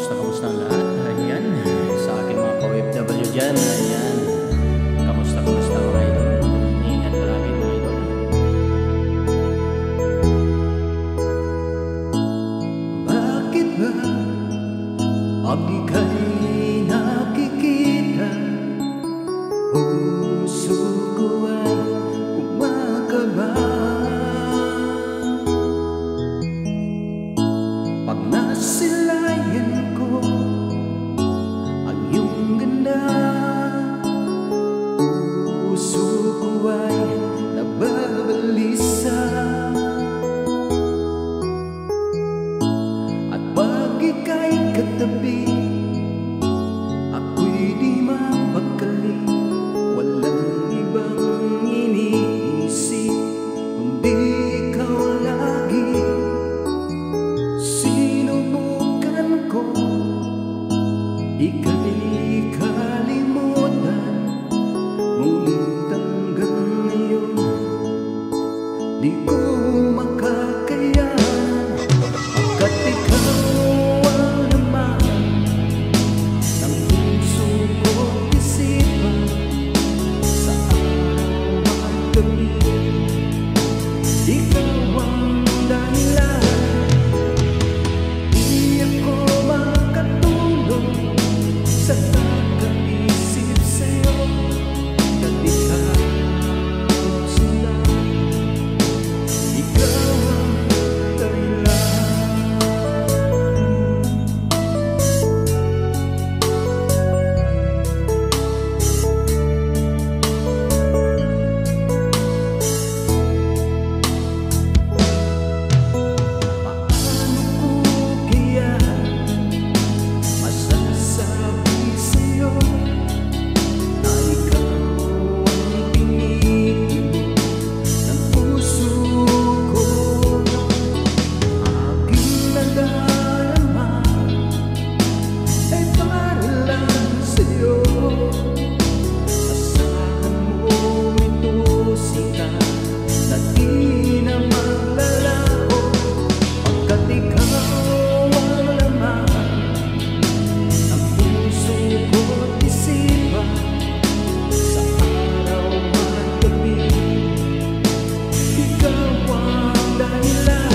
Kamusta ang lahat? Ayan, sa aking mga ka-OFW dyan, ayan. Kamusta mga idol? Ingat palagi mga idol. Bakit ba pag ika'y nakikita, puso ko ay kumakaba? Pag nasilayan ko ang iyong ganda, puso ko ay nababalisa. At pag ika'y katabi, ako'y di mapakali. Walang ibang iniisip kundi ikaw lagi. Sinubukan ko ika'y kalimutan, ngunit hanggang ngayon di ko makakayanan. Pagkat ikaw ang laman ng puso ko't isipan, sa araw at gabi ikaw ang dahilan. Di ako makatulog sa kakaisip sa'yo, at ikaw sila, ikaw ang dahilan. Paano ko kaya masasabi sa'yo na ikaw ang pinili ng puso ko? Aking nadarama ay para lang sa'yo. Asahan mo ito, sita, na di na maglalaho. Pagkat ikaw ang laman ng puso ko't isipan, sa araw at gabi ikaw ang dahilan.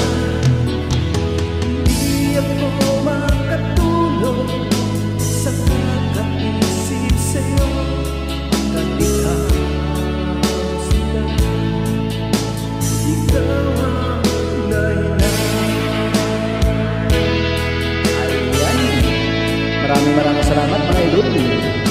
Di ako makatulog sa kakaisip sa'yo, pagkat ikaw sila, ikaw ang dahilan. Ayan, maraming salamat mga idol.